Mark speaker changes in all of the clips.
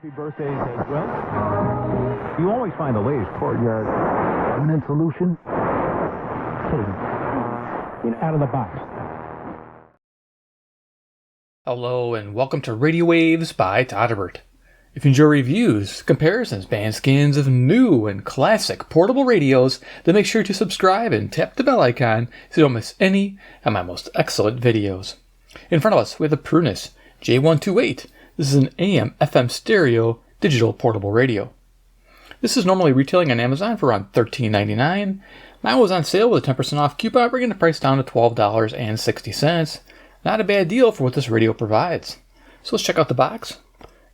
Speaker 1: Happy birthdays as well. You always find the latest courtyard permanent solution. Out of the box.
Speaker 2: Hello and welcome to Radio Waves by todderbert. If you enjoy reviews, comparisons, band skins of new and classic portable radios, then make sure to subscribe and tap the bell icon so you don't miss any of my most excellent videos. In front of us, we have the Prunus J-128. This is an AM/FM stereo digital portable radio. This is normally retailing on Amazon for around $13.99. Mine was on sale with a 10% off coupon, bringing the price down to $12.60. Not a bad deal for what this radio provides. So let's check out the box.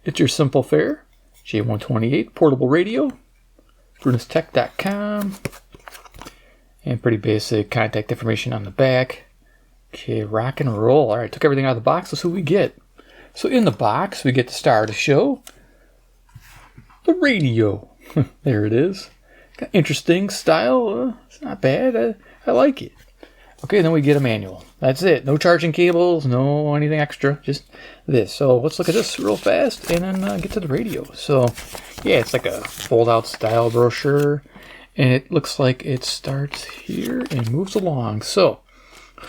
Speaker 2: It's your simple fare, J-128 portable radio, prunustech.com, and pretty basic contact information on the back. Okay, rock and roll. All right, took everything out of the box. Let's see what we get. So in the box, we get the star of the show, the radio. There it is. Got interesting style. It's not bad. I like it. Okay, then we get a manual. That's it. No charging cables, no anything extra. Just this. So let's look at this real fast and then get to the radio. So yeah, it's like a fold-out style brochure. And it looks like it starts here and moves along. So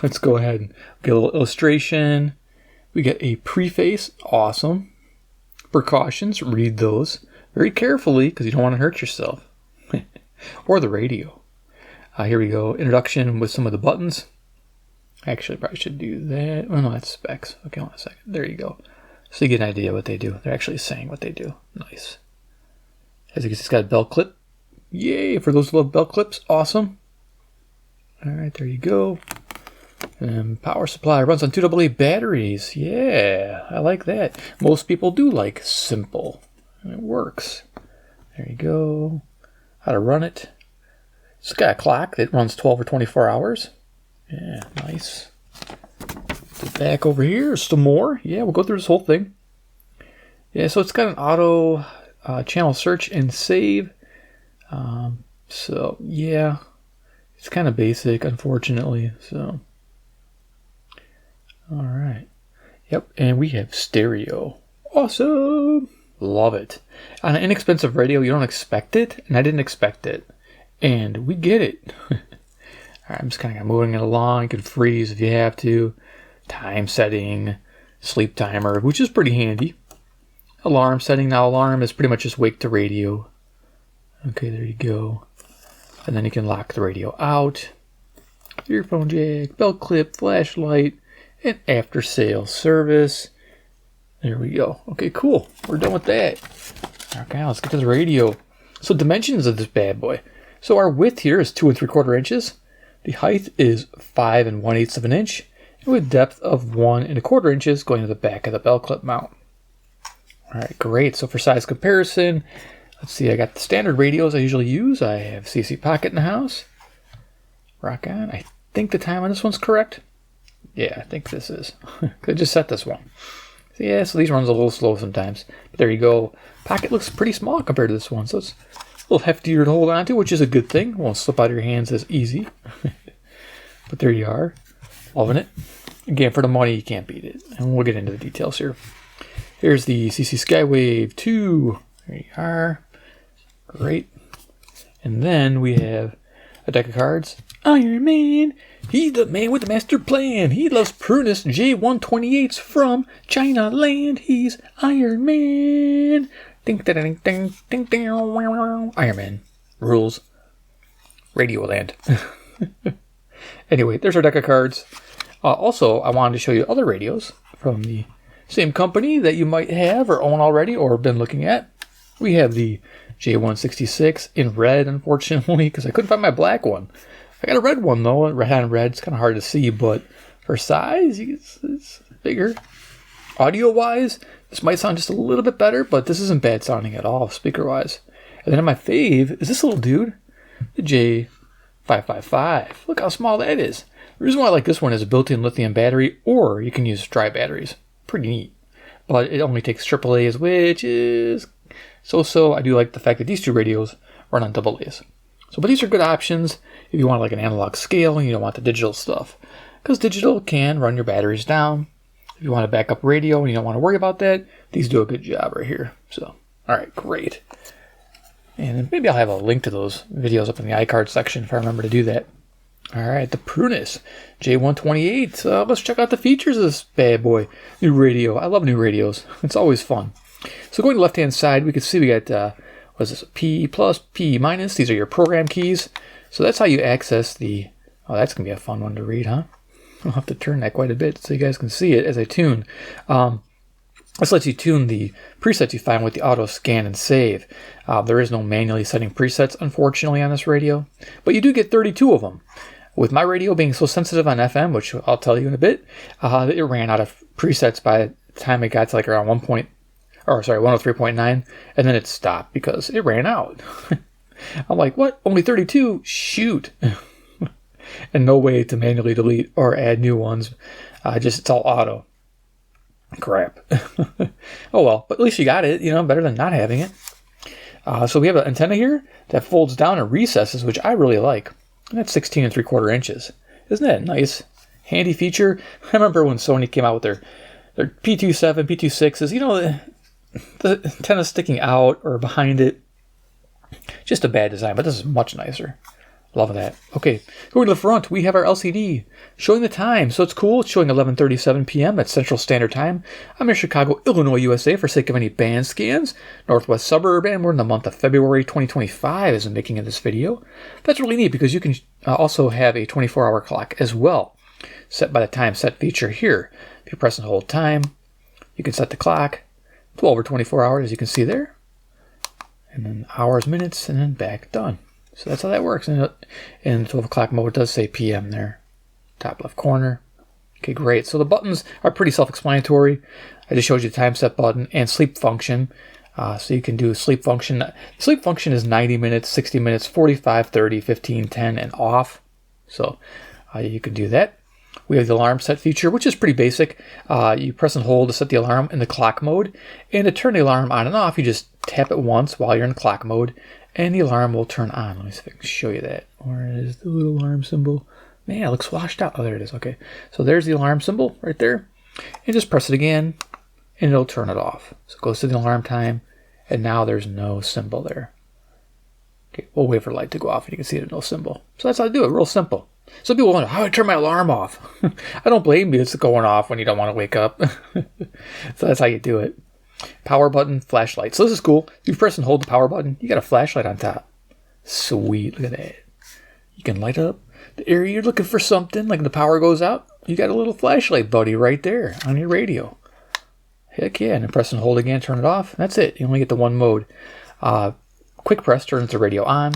Speaker 2: let's go ahead and get a little illustration. We get a preface, awesome. Precautions, read those very carefully because you don't want to hurt yourself. Or the radio. Here we go, introduction with some of the buttons. Actually, probably should do that. Oh no, that's specs. Okay, hold on a second. There you go. So you get an idea what they do. They're actually saying what they do. Nice. As you can see, it's got a belt clip. Yay, for those who love belt clips, awesome. Alright, there you go. Power supply runs on 2 AA batteries. Yeah, I like that. Most people do like simple. And it works. There you go. How to run it. It's got a clock that runs 12 or 24 hours. Yeah, nice. Back over here, some more. Yeah, we'll go through this whole thing. Yeah, so it's got an auto channel search and save. So, yeah. It's kind of basic, unfortunately. So, all right. Yep, and we have stereo. Awesome. Love it. On an inexpensive radio, you don't expect it, and I didn't expect it. And we get it. All right, I'm just kind of moving it along. You can freeze if you have to. Time setting, sleep timer, which is pretty handy. Alarm setting. Now, alarm is pretty much just wake to radio. Okay, there you go. And then you can lock the radio out. Earphone jack, belt clip, flashlight, and after sale service. There we go. Okay, cool. We're done with that. Okay, let's get to the radio. So dimensions of this bad boy. So our width here is 2 3/4 inches. The height is 5 1/8 of an inch. And with depth of 1 1/4 inches going to the back of the belt clip mount. All right, great. So for size comparison, let's see. I got the standard radios I usually use. I have CC Pocket in the house. Rock on. I think the time on this one's correct. Yeah, I think this is. I just set this one. So yeah, so these runs a little slow sometimes. But there you go. Pocket looks pretty small compared to this one. So it's a little heftier to hold on to, which is a good thing. Won't slip out of your hands as easy. But there you are. Loving it. Again, for the money, you can't beat it. And we'll get into the details here. Here's the CC Skywave 2. There you are. Great. And then we have a deck of cards. Iron Man. He's the man with the master plan. He loves Prunus J-128s from China land. He's Iron Man. Ding, ding, ding, ding, ding, ding. Iron Man rules. Radio land. Anyway, there's our deck of cards. Also, I wanted to show you other radios from the same company that you might have or own already or been looking at. We have the J166 in red, unfortunately, because I couldn't find my black one. I got a red one, though. Red on red. It's kind of hard to see, but for size, it's bigger. Audio-wise, this might sound just a little bit better, but this isn't bad sounding at all, speaker-wise. And then my fave is this little dude, the J555. Look how small that is. The reason why I like this one is a built-in lithium battery, or you can use dry batteries. Pretty neat. But it only takes AAAs, which is so-so. I do like the fact that these two radios run on AA's. So, but these are good options if you want like an analog scale and you don't want the digital stuff. Because digital can run your batteries down. If you want a backup radio and you don't want to worry about that, these do a good job right here. So, All right, great. And maybe I'll have a link to those videos up in the iCard section if I remember to do that. All right, the Prunus J-128. Let's check out the features of this bad boy. New radio. I love new radios. It's always fun. So going to the left-hand side, we can see we got, what is this, P plus, P minus. These are your program keys. So that's how you access the, oh, that's going to be a fun one to read, huh? I'll have to turn that quite a bit so you guys can see it as I tune. This lets you tune the presets you find with the auto scan and save. There is no manually setting presets, unfortunately, on this radio, but you do get 32 of them. With my radio being so sensitive on FM, which I'll tell you in a bit, it ran out of presets by the time it got to like around 103.9, and then it stopped because it ran out. I'm like, what? Only 32? Shoot. And no way to manually delete or add new ones. It's all auto. Crap. Oh well, but at least you got it, better than not having it. So we have an antenna here that folds down and recesses, which I really like. And that's 16 3/4 inches. Isn't that a nice, handy feature? I remember when Sony came out with their P27, P26s, the antenna sticking out or behind it. Just a bad design, but this is much nicer. Love that. Okay, going to the front, we have our LCD showing the time. So it's cool. It's showing 11:37 p.m. That's Central Standard Time. I'm in Chicago, Illinois, USA, for sake of any band scans. Northwest suburb, and we're in the month of February 2025 as I'm making of this video. That's really neat because you can also have a 24-hour clock as well, set by the time set feature here. If you press and hold time, you can set the clock 12 or 24 hours, as you can see there. And then hours, minutes, and then back, done. So that's how that works. And in 12 o'clock mode, it does say PM there. Top left corner. Okay, great. So the buttons are pretty self-explanatory. I just showed you the time set button and sleep function. So you can do sleep function. Sleep function is 90 minutes, 60 minutes, 45, 30, 15, 10, and off. So you can do that. We have the alarm set feature, which is pretty basic. You press and hold to set the alarm in the clock mode. And to turn the alarm on and off, you just tap it once while you're in clock mode, and the alarm will turn on. Let me see if I can show you that. Where is the little alarm symbol? Man, it looks washed out. Oh, there it is. Okay. So there's the alarm symbol right there. And just press it again, and it'll turn it off. So it goes to the alarm time, and now there's no symbol there. Okay, we'll wait for the light to go off, and you can see there's no symbol. So that's how I do it. Real simple. Some people wonder, how do I turn my alarm off? I don't blame you. It's going off when you don't want to wake up. So that's how you do it. Power button, flashlight. So this is cool. If you press and hold the power button, you got a flashlight on top. Sweet. Look at that. You can light up the area you're looking for something. Like the power goes out, you got a little flashlight buddy right there on your radio. Heck yeah. And then press and hold again, turn it off. That's it. You only get the one mode. Quick press turns the radio on.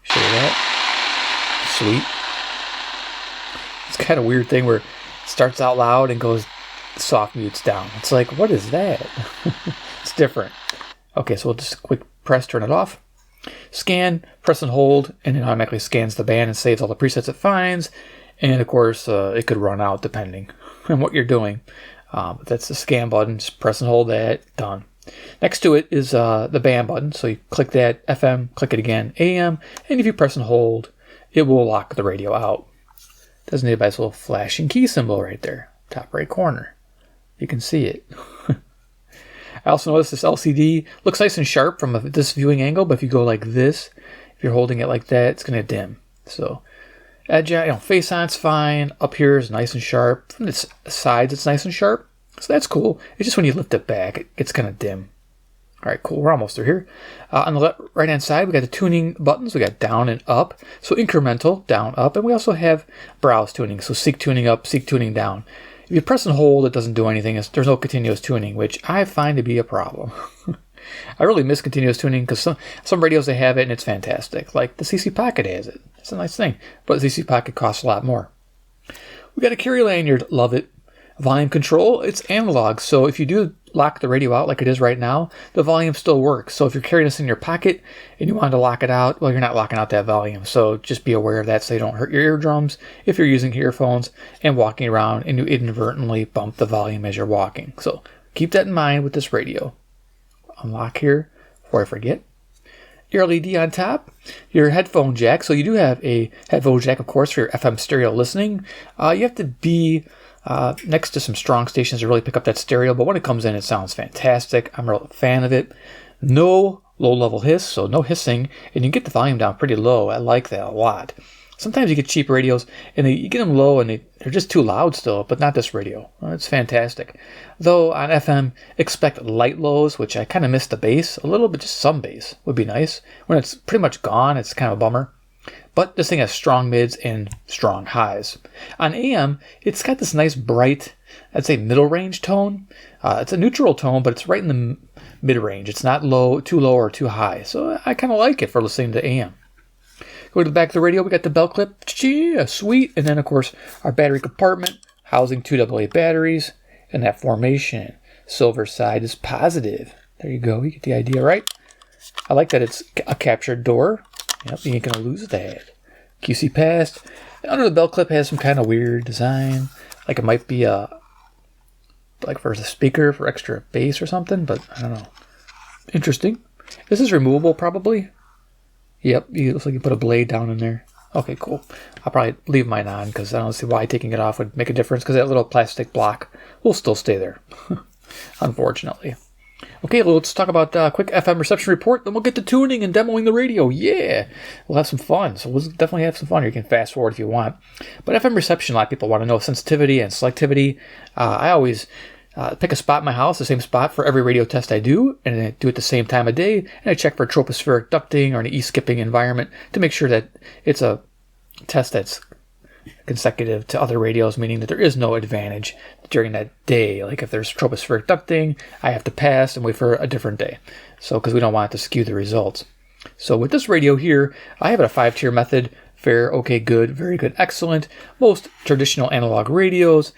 Speaker 2: Show you that. Sweet. It's kind of a weird thing where it starts out loud and goes soft mutes down. It's like, what is that? It's different. Okay, so we'll just quick press, turn it off. Scan, press and hold, and it automatically scans the band and saves all the presets it finds. And of course, it could run out depending on what you're doing. But that's the scan button. Just press and hold that. Done. Next to it is the band button. So you click that, FM, click it again, AM. And if you press and hold, it will lock the radio out. Doesn't need a nice little flashing key symbol right there, top right corner. You can see it. I also noticed this LCD looks nice and sharp from this viewing angle, but if you go like this, if you're holding it like that, it's going to dim. So, face on's fine. Up here is nice and sharp. From the sides, it's nice and sharp. So that's cool. It's just when you lift it back, it gets kind of dim. All right, cool. We're almost through here. On the right-hand side, we got the tuning buttons. We got down and up. So incremental, down, up. And we also have browse tuning. So seek tuning up, seek tuning down. If you press and hold, it doesn't do anything. There's no continuous tuning, which I find to be a problem. I really miss continuous tuning because some radios, they have it, and it's fantastic. Like the CC Pocket has it. It's a nice thing. But the CC Pocket costs a lot more. We got a carry lanyard. Love it. Volume control, it's analog. So if you do lock the radio out like it is right now, the volume still works. So if you're carrying this in your pocket and you want to lock it out, well, you're not locking out that volume. So just be aware of that so you don't hurt your eardrums if you're using earphones and walking around and you inadvertently bump the volume as you're walking. So keep that in mind with this radio. Unlock here before I forget. Your LED on top, your headphone jack. So you do have a headphone jack, of course, for your FM stereo listening. You have to be next to some strong stations to really pick up that stereo, but when it comes in, it sounds fantastic. I'm a real fan of it. No low-level hiss, so no hissing, and you get the volume down pretty low. I like that a lot. Sometimes you get cheap radios, and you get them low, and they're just too loud still, but not this radio. It's fantastic. Though on FM, expect light lows, which I kind of miss the bass a little bit. Just some bass would be nice. When it's pretty much gone, it's kind of a bummer. But this thing has strong mids and strong highs. On AM, it's got this nice bright, I'd say middle range tone. It's a neutral tone, but it's right in the mid range. It's not too low or too high. So I kind of like it for listening to AM. Go to the back of the radio, we got the bell clip. Yeah, sweet. And then, of course, our battery compartment, housing 2 AA batteries, and that formation. Silver side is positive. There you go. You get the idea, right? I like that it's a captured door. Yep, you ain't going to lose that. QC passed. Under the bell clip has some kind of weird design. Like it might be like for the speaker for extra bass or something, but I don't know. Interesting. This is removable, probably. Yep, it looks like you put a blade down in there. Okay, cool. I'll probably leave mine on because I don't see why taking it off would make a difference because that little plastic block will still stay there, unfortunately. Okay, let's talk about a quick FM reception report, then we'll get to tuning and demoing the radio. Yeah, we'll have some fun. So we'll definitely have some fun here. You can fast forward if you want. But FM reception, a lot of people want to know sensitivity and selectivity. I always pick a spot in my house, the same spot for every radio test I do, and I do it the same time of day, and I check for tropospheric ducting or an E-skipping environment to make sure that it's a test that's consecutive to other radios, meaning that there is no advantage during that day. Like if there's tropospheric ducting, I have to pass and wait for a different day. So, because we don't want it to skew the results. So with this radio here, I have it a 5-tier method. Fair, okay, good, very good, excellent. Most traditional analog radios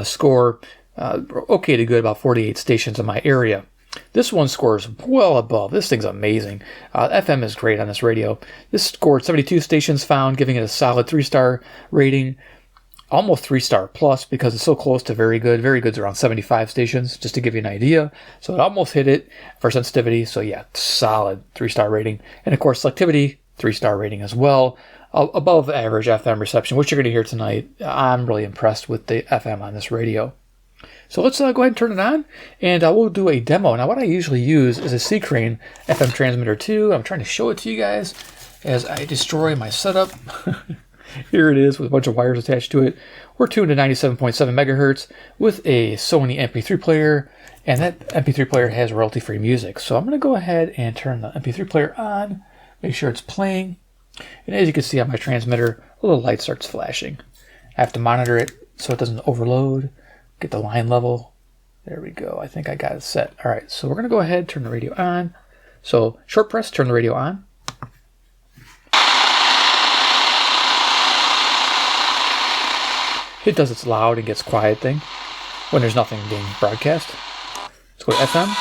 Speaker 2: score okay to good, about 48 stations in my area. This one scores well above. This thing's amazing. FM is great on this radio. This scored 72 stations found, giving it a solid 3-star rating. Almost 3-star plus because it's so close to very good. Very good's around 75 stations, just to give you an idea. So it almost hit it for sensitivity. So yeah, solid 3-star rating. And of course, selectivity, 3-star rating as well. Above average FM reception, which you're going to hear tonight. I'm really impressed with the FM on this radio. So let's go ahead and turn it on, and we'll do a demo. Now, what I usually use is a C-Crane FM transmitter 2. I'm trying to show it to you guys as I destroy my setup. Here it is with a bunch of wires attached to it. We're tuned to 97.7 megahertz with a Sony MP3 player, and that MP3 player has royalty-free music. So I'm going to go ahead and turn the MP3 player on, make sure it's playing. And as you can see on my transmitter, a little light starts flashing. I have to monitor it so it doesn't overload. Get the line level. There we go. I think I got it set. All right, so we're going to go ahead, turn the radio on. So short press, turn the radio on. It does its loud and gets quiet thing when there's nothing being broadcast. Let's go to FM.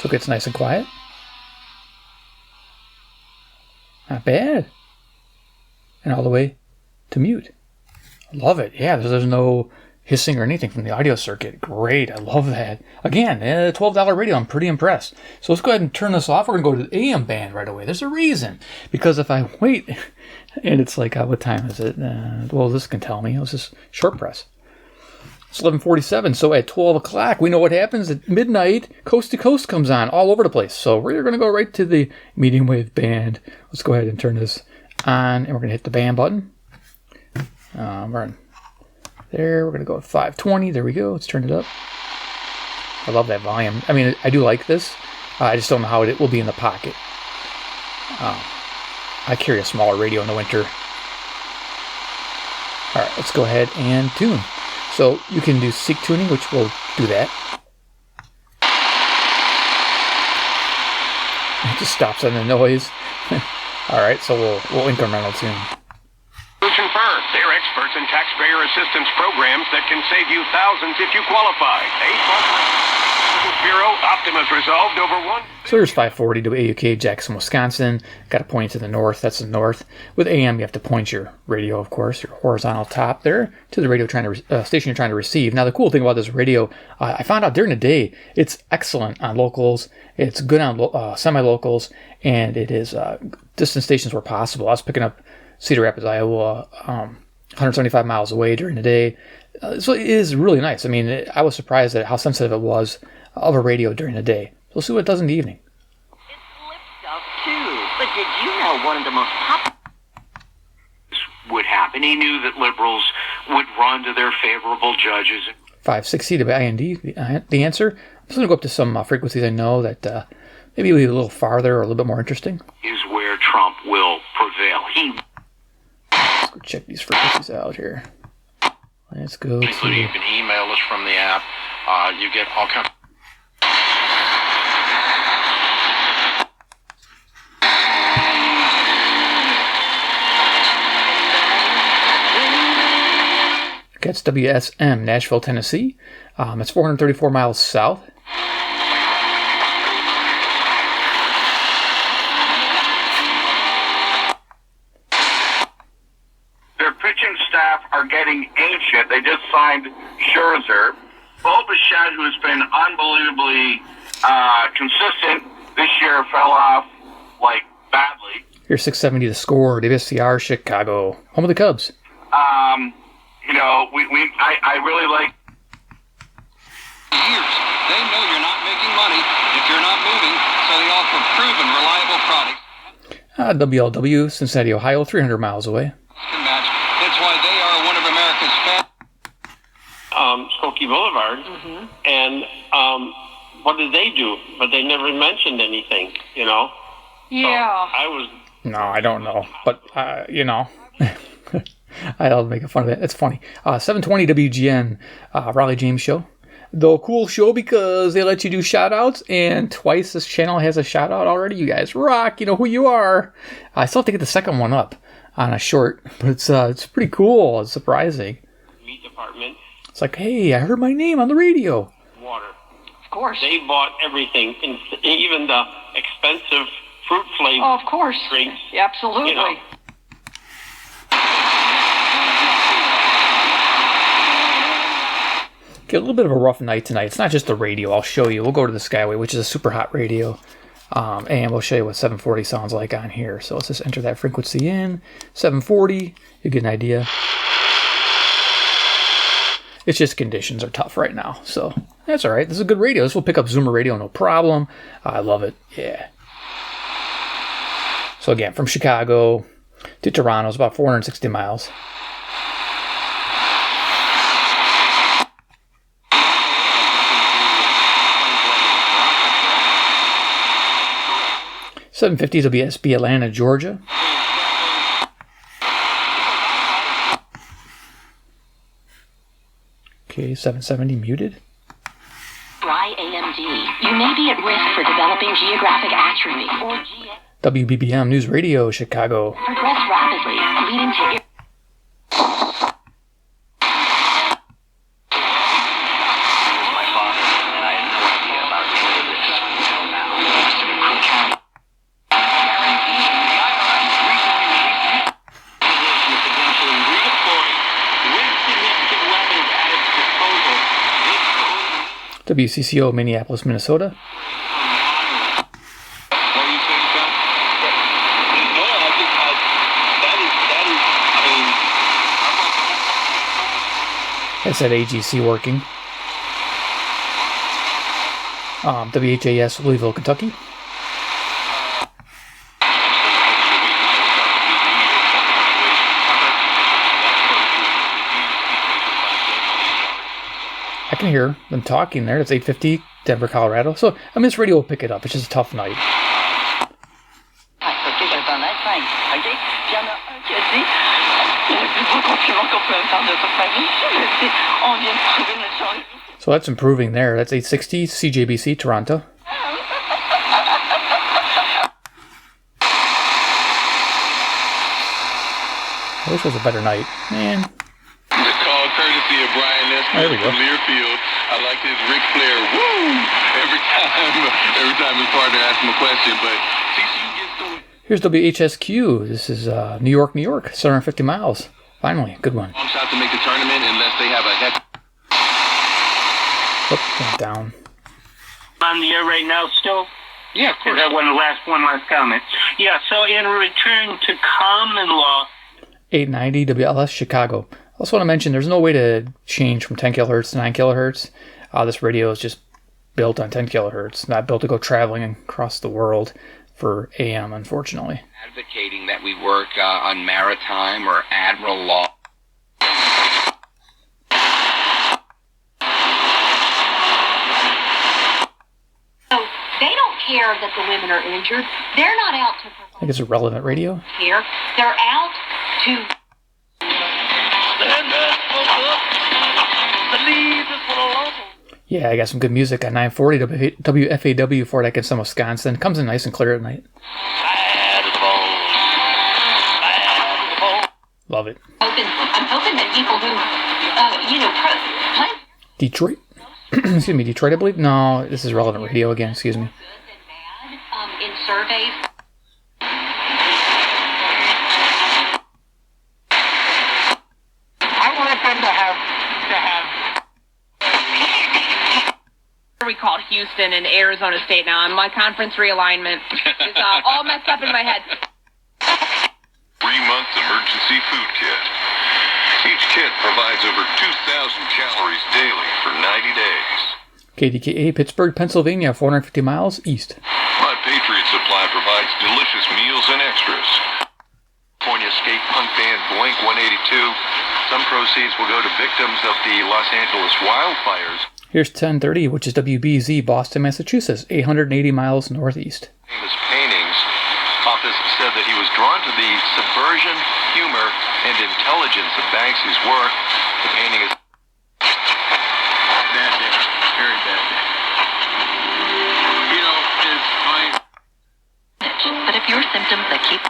Speaker 2: So it gets nice and quiet. Not bad. And all the way to mute. I love it. Yeah, there's no hissing or anything from the audio circuit. Great. I love that. Again, $12 radio. I'm pretty impressed. So let's go ahead and turn this off. We're going to go to the AM band right away. There's a reason. Because if I wait, and it's like, what time is it? Well, this can tell me. Let's just short press. It's 11:47, so at 12 o'clock, we know what happens at midnight. Coast to Coast comes on all over the place. So we're going to go right to the medium wave band. Let's go ahead and turn this on, and we're going to hit the band button. We're on there. We're going to go at 520. There we go. Let's turn it up. I love that volume. I mean, I do like this. I just don't know how it will be in the pocket. I carry a smaller radio in the winter. All right, let's go ahead and tune. So you can do seek tuning, which will do that. It just stops on the noise. All right, so we'll incremental tune.
Speaker 3: Solution First. They're experts in taxpayer assistance programs that can save you thousands if you qualify. Bureau, Optimus resolved over one.
Speaker 2: So there's 540 to AUK, Jackson, Wisconsin. Got to point to the north. That's the north. With AM, you have to point your radio, of course, your horizontal top there to the radio station you're trying to receive. Now, the cool thing about this radio, I found out during the day, it's excellent on locals. It's good on semi-locals, and it is distant stations where possible. I was picking up Cedar Rapids, Iowa, 175 miles away during the day. So it is really nice. I mean, I was surprised at how sensitive it was of a radio during the day. We'll see what it does in the evening.
Speaker 4: It's lip stuff too. But did you know one of the most popular
Speaker 5: would happen? He knew that liberals would run to their favorable judges.
Speaker 2: 560 to IND, the answer. I'm just going to go up to some frequencies I know that maybe a little farther or a little bit more interesting.
Speaker 5: Is where Trump will prevail.
Speaker 2: Let's go check these frequencies out here. Let's go
Speaker 5: including
Speaker 2: to...
Speaker 5: you can email us from the app. You get all kinds of...
Speaker 2: That's WSM, Nashville, Tennessee. It's 434 miles south.
Speaker 6: Their pitching staff are getting ancient. They just signed Scherzer. Bo Bichette, who has been unbelievably consistent this year, fell off like badly.
Speaker 2: Here's 670 to score. WSCR, Chicago, home of the Cubs.
Speaker 6: You know, I really like.
Speaker 7: Years. They know you're not making money if you're not moving, so they offer proven, reliable products.
Speaker 2: WLW, Cincinnati, Ohio, 300 miles away.
Speaker 7: Match. That's why they are one of America's fastest.
Speaker 8: Skokie Boulevard, and what did they do? But they never mentioned anything, you know?
Speaker 4: Yeah.
Speaker 8: So I was...
Speaker 2: No, I don't know. But, you know, I'll make fun of it. It's funny. 720 WGN, Raleigh James Show. The cool show because they let you do shout-outs, and twice this channel has a shout-out already. You guys rock. You know who you are. I still have to get the second one up on a short, but it's pretty cool. It's surprising.
Speaker 8: Meat department.
Speaker 2: It's like, hey, I heard my name on the radio.
Speaker 8: Water.
Speaker 4: Of course.
Speaker 8: They bought everything, even the expensive fruit-flavored
Speaker 4: Oh, of course.
Speaker 8: drinks.
Speaker 4: Absolutely.
Speaker 8: You know.
Speaker 2: Get a little bit of a rough night tonight. It's not just the radio. I'll show you. We'll go to the Skyway, which is a super hot radio. And we'll show you what 740 sounds like on here. So let's just enter that frequency in. 740. You get an idea. It's just conditions are tough right now. So that's all right. This is a good radio. This will pick up Zoomer radio, no problem. I love it. Yeah. So again, from Chicago to Toronto is about 460 miles. $750 WSB Atlanta, Georgia. Okay, 770 muted.
Speaker 4: Dry AMD. You may be at risk for developing geographic atrophy or
Speaker 2: WBBM News Radio, Chicago.
Speaker 4: progress rapidly, leading to
Speaker 5: My father, and I had no idea about any of this until
Speaker 2: WCCO, Minneapolis, Minnesota. That's that AGC working. WHAS, Louisville, Kentucky. I can hear them talking there. That's 850, Denver, Colorado. So, I mean, this radio will pick it up. It's just a tough night. So that's improving there. That's 860, CJBC, Toronto. I wish it was a better night. Man.
Speaker 9: The call courtesy of Brian Nesbitt from Learfield. I like his Ric Flair woo every time his partner asks him a question, but TCU gets the win.
Speaker 2: Here's WHSQ. This is New York, New York, 750 miles. Finally, good one.
Speaker 9: Long shot to make the tournament unless they have a heck.
Speaker 2: Went down.
Speaker 8: On the air right now still?
Speaker 5: Yeah, of course.
Speaker 8: One last comment. Yeah, so in return to common law,
Speaker 2: 890 WLS Chicago. I also want to mention there's no way to change from 10 kilohertz to 9 kilohertz. This radio is just built on 10 kilohertz, not built to go traveling across the world for AM, unfortunately.
Speaker 5: Advocating that we work on maritime or admiral law.
Speaker 4: So they don't care that the women are injured. They're not out to
Speaker 2: I think it's a relevant radio.
Speaker 4: here. They're out to
Speaker 2: Yeah, I got some good music at 940 WFAW Fort Atkinson, Wisconsin. Comes in nice and clear at night. Love it.
Speaker 4: I'm hoping that people who, play
Speaker 2: Detroit. Excuse me, Detroit, I believe? No, this is relevant radio again, excuse me.
Speaker 4: good and bad in surveys.
Speaker 8: I want them to have
Speaker 10: We call it Houston and Arizona State now, and my conference realignment is all messed up in my head.
Speaker 3: 3-month emergency food kit. Each kit provides over 2,000 calories daily for 90 days.
Speaker 2: KDKA, Pittsburgh, Pennsylvania, 450 miles east.
Speaker 3: My Patriot Supply provides delicious meals and extras. California skate punk band Blink-182. Some proceeds will go to victims of the Los Angeles wildfires.
Speaker 2: Here's 1030, which is WBZ, Boston, Massachusetts, 880 miles northeast.
Speaker 3: Famous paintings. Office said that he was drawn to the subversion, humor, and intelligence of Banksy's work. The painting is
Speaker 9: Bad day. Very bad day. You know, it's fine.
Speaker 4: But if your symptoms that keep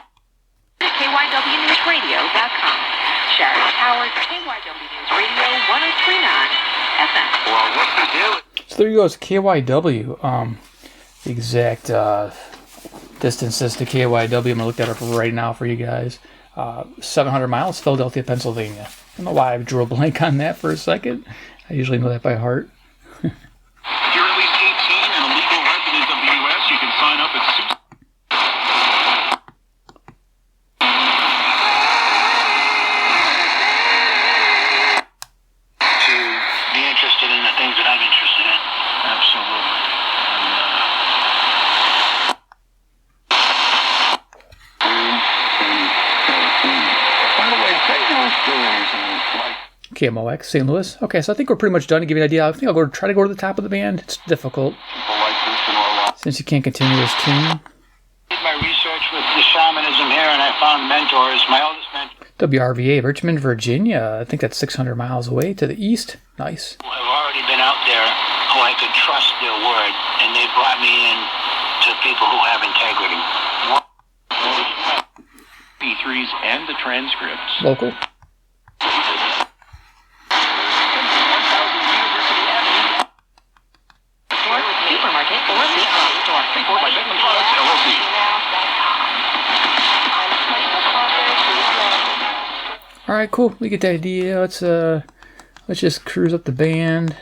Speaker 4: KYWNewsRadio.com. Sharon Howard, KYW News Radio 1039 FM.
Speaker 3: well, what's the deal?
Speaker 2: So there you go, it's KYW. The exact distances to KYW, I'm going to look that up right now for you guys. 700 miles, Philadelphia, Pennsylvania. I don't know why I drew a blank on that for a second. I usually know that by heart.
Speaker 9: If you're at least 18 and a legal resident of the U.S., you can sign up at
Speaker 5: To be interested in the things that I'm interested in.
Speaker 9: Absolutely.
Speaker 6: By the way, say those stories like
Speaker 2: KMOX, St. Louis. Okay, so I think we're pretty much done to give you an idea. I think I'll try to go to the top of the band. It's difficult
Speaker 6: people like this and all that.
Speaker 2: since you can't continue this tune.
Speaker 5: Did my research with the shamanism here, and I found mentors. My oldest mentor
Speaker 2: WRVA, Richmond, Virginia. I think that's 600 miles away to the east. Nice.
Speaker 5: who have already been out there, who I could trust their word, and they brought me in to people who have integrity.
Speaker 9: P3s and the transcripts.
Speaker 2: Local.
Speaker 4: Supermarket or retail store.
Speaker 2: All right, cool. We get the idea. Let's just cruise up the band.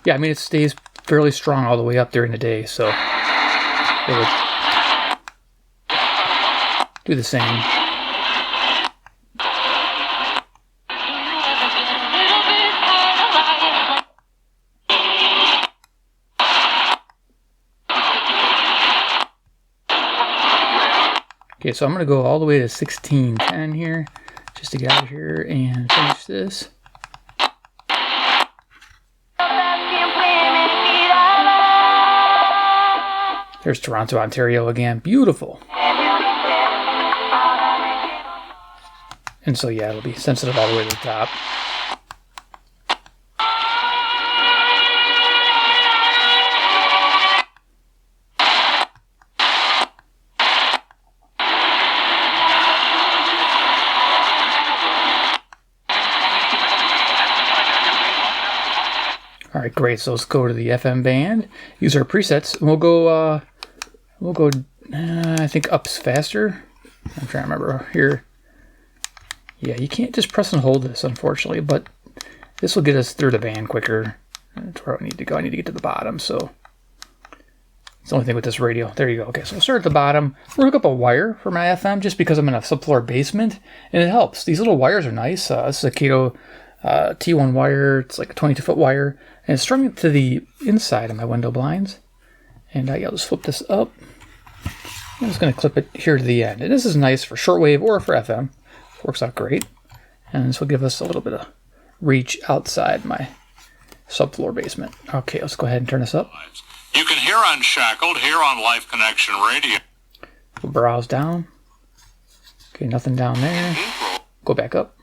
Speaker 2: Yeah, I mean, it stays fairly strong all the way up during the day, so it would do the same. Okay, so I'm going to go all the way to 1610 here, just to get out of here and finish this. There's Toronto, Ontario again. Beautiful. And so, yeah, it'll be sensitive all the way to the top. All right, great. So let's go to the FM band. Use our presets. And we'll go. I think ups faster. I'm trying to remember here. Yeah, you can't just press and hold this, unfortunately, but this will get us through the band quicker. That's where I need to go. I need to get to the bottom. So it's the only thing with this radio. There you go. Okay, so we'll start at the bottom. We'll hook up a wire for my FM just because I'm in a subfloor basement, and it helps. These little wires are nice. This is a Kato T1 wire. It's like a 22-foot wire, and it's strung to the inside of my window blinds. And I'll just flip this up. I'm just going to clip it here to the end. And this is nice for shortwave or for FM. Works out great. And this will give us a little bit of reach outside my subfloor basement. Okay, let's go ahead and turn this up.
Speaker 11: You can hear Unshackled here on Life Connection Radio.
Speaker 2: We'll browse down. Okay, nothing down there. Go back up.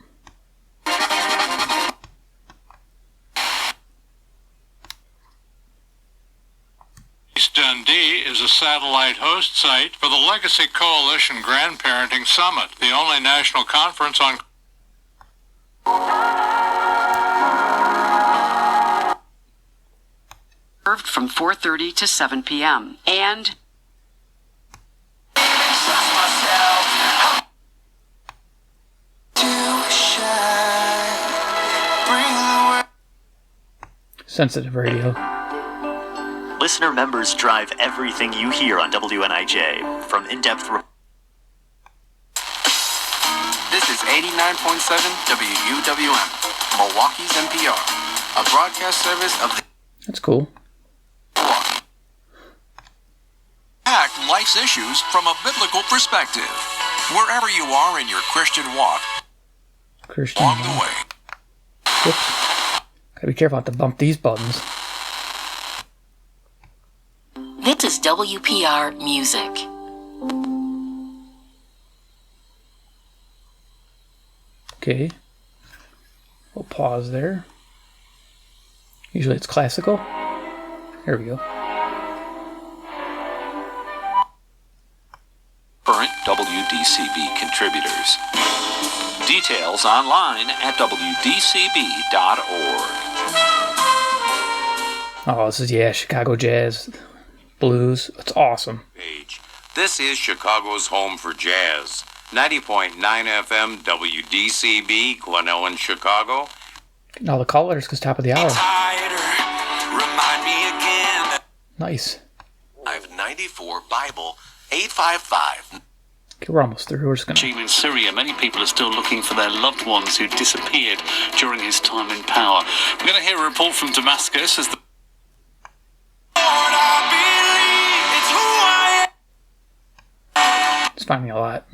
Speaker 11: East Dundee is a satellite host site for the Legacy Coalition Grandparenting Summit, the only national conference on
Speaker 12: served from 4:30 to 7 p.m. and
Speaker 2: sensitive radio.
Speaker 13: Listener members drive everything you hear on WNIJ, from in-depth.
Speaker 14: This is 89.7 WUWM, Milwaukee's NPR, a broadcast service of the...
Speaker 2: That's cool.
Speaker 15: Act life's issues from a biblical perspective. Wherever you are in your Christian walk, along the way.
Speaker 2: Whoops. Gotta be careful not to bump these buttons.
Speaker 4: This is WPR Music.
Speaker 2: Okay. We'll pause there. Usually it's classical. Here we go.
Speaker 15: Current WDCB contributors.
Speaker 13: Details online at WDCB.org.
Speaker 2: Oh, this is, yeah, Chicago jazz, blues. It's awesome.
Speaker 16: This is Chicago's home for jazz. 90.9 FM WDCB, Glenelg, Chicago.
Speaker 2: Getting all the callers because top of the hour.
Speaker 15: Remind me again.
Speaker 2: Nice.
Speaker 15: 594 Bible 855.
Speaker 2: Okay, we're almost through. We're just gonna.
Speaker 17: In Syria, many people are still looking for their loved ones who disappeared during his time in power. We're going to hear a report from Damascus as the.
Speaker 2: It's finding a lot.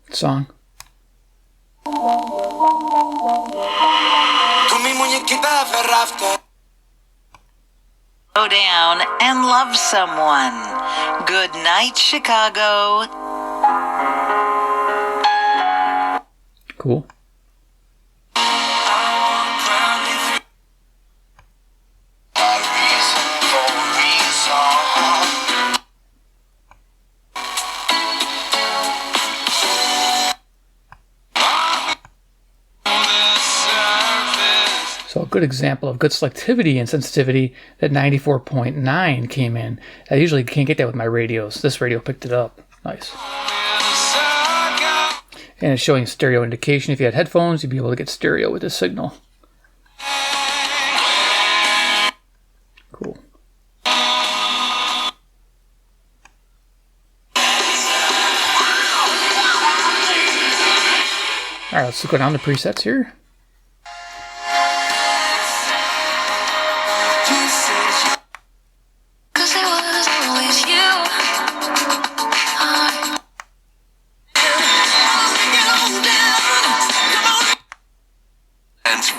Speaker 2: Song.
Speaker 18: Go down and love someone. Good night, Chicago.
Speaker 2: Cool. good example of good selectivity and sensitivity. That 94.9 came in. I usually can't get that with my radios. This radio picked it up. Nice. And it's showing stereo indication. If you had headphones, you'd be able to get stereo with this signal. Cool. All right, let's go down to presets here.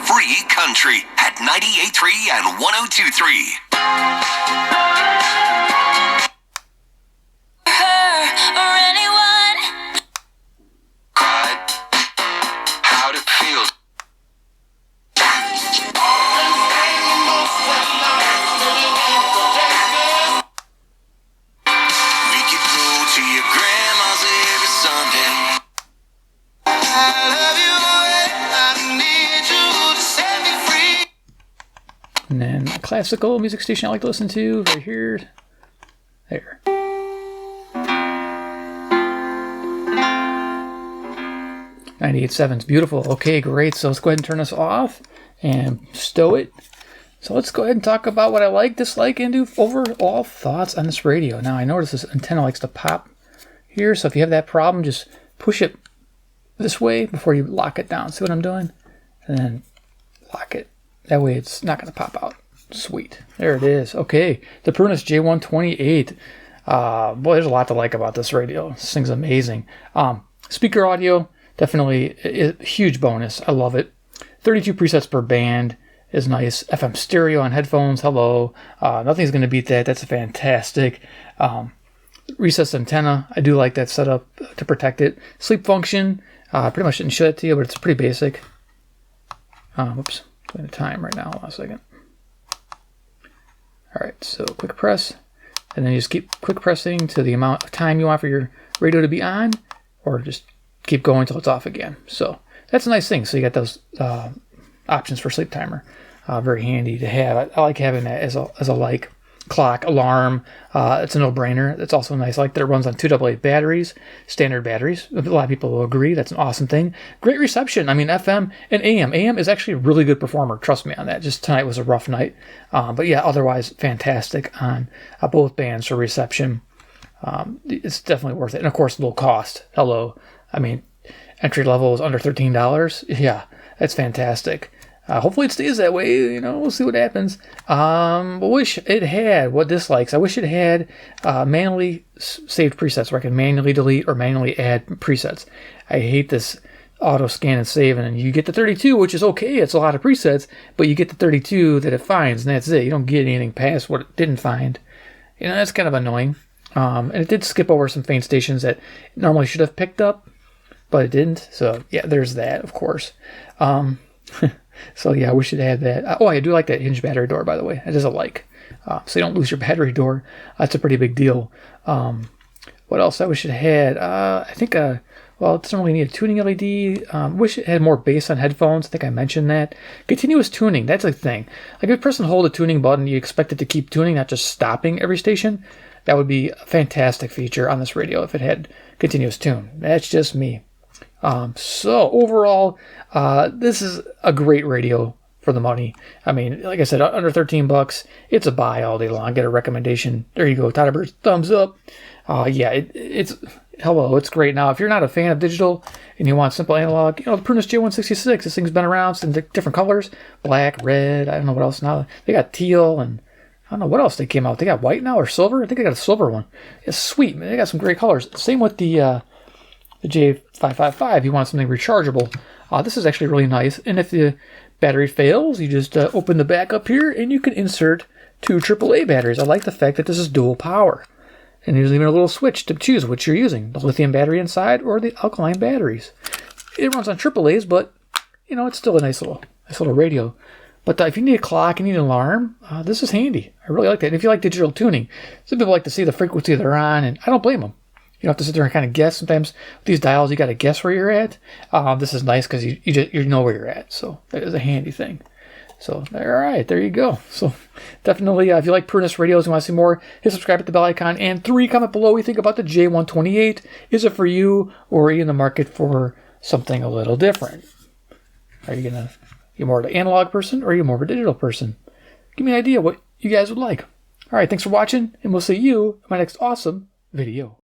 Speaker 15: Free country at 98.3 and 102.3. How'd it feel? We could go to your grandma's every Sunday. I love you, I need you to set me free.
Speaker 2: And then a classical music station I like to listen to right here. There. .98.7's beautiful. Okay, great. So let's go ahead and turn this off and stow it. So let's go ahead and talk about what I like, dislike, and do overall thoughts on this radio. Now I notice this antenna likes to pop here, so if you have that problem, just push it this way before you lock it down. See what I'm doing? And then lock it. That way it's not going to pop out. Sweet. There it is. Okay, the Prunus J-128. Boy, there's a lot to like about this radio. This thing's amazing. Speaker audio, definitely a huge bonus. I love it. 32 presets per band is nice. FM stereo on headphones. Hello. Nothing's going to beat that. That's fantastic. Recessed antenna. I do like that setup to protect it. Sleep function. Pretty much didn't show it to you, but it's pretty basic. Whoops. Playing the time right now. Hold on a second. Alright, so quick press. And then you just keep quick pressing to the amount of time you want for your radio to be on, or just keep going until it's off again. So that's a nice thing. So you got those options for sleep timer. Very handy to have. I like having that as a like clock, alarm. It's a no-brainer. It's also nice. I like that it runs on 2 AA batteries, standard batteries. A lot of people will agree. That's an awesome thing. Great reception. I mean, FM and AM. AM is actually a really good performer. Trust me on that. Just tonight was a rough night. But yeah, otherwise fantastic on both bands for reception. It's definitely worth it. And of course, low cost. Hello. I mean, entry level is under $13. Yeah, that's fantastic. Hopefully it stays that way. You know, we'll see what happens. But wish it had what dislikes. I wish it had manually saved presets where I can manually delete or manually add presets. I hate this auto scan and save, and you get the 32, which is okay. It's a lot of presets, but you get the 32 that it finds, and that's it. You don't get anything past what it didn't find. You know, that's kind of annoying. And it did skip over some faint stations that it normally should have picked up, but it didn't. So yeah, there's that, of course. So yeah, I wish it had that. I do like that hinge battery door, by the way. That is a like. So you don't lose your battery door. That's a pretty big deal. What else I wish it had? I think, well, it doesn't really need a tuning LED. Wish it had more bass on headphones. I think I mentioned that. Continuous tuning, that's a thing. Like if you press and hold a tuning button, you expect it to keep tuning, not just stopping every station. That would be a fantastic feature on this radio if it had continuous tune. That's just me. So overall, this is a great radio for the money. I mean, like I said, under $13, it's a buy all day long. Get a recommendation. There you go. Todderbert, thumbs up. Yeah, it's hello. It's great. Now, if you're not a fan of digital and you want simple analog, you know, the Prunus J166, this thing's been around. It's in different colors, black, red. I don't know what else now. They got teal and I don't know what else they came out. They got white now or silver. I think they got a silver one. It's sweet, man. They got some great colors. Same with the J555, you want something rechargeable. This is actually really nice. And if the battery fails, you just open the back up here and you can insert 2 AAA batteries. I like the fact that this is dual power. And there's even a little switch to choose which you're using, the lithium battery inside or the alkaline batteries. It runs on AAAs, but you know, it's still a nice little radio. But if you need a clock, you need an alarm, this is handy. I really like that. And if you like digital tuning, some people like to see the frequency they're on, and I don't blame them. You don't have to sit there and kind of guess. Sometimes with these dials, you got to guess where you're at. This is nice because you know where you're at. So that is a handy thing. So, all right, there you go. So, definitely, if you like Prunus radios and want to see more, hit subscribe, hit the bell icon, and 3, comment below what you think about the J-128. Is it for you, or are you in the market for something a little different? Are you more of an analog person, or are you more of a digital person? Give me an idea what you guys would like. All right, thanks for watching, and we'll see you in my next awesome video.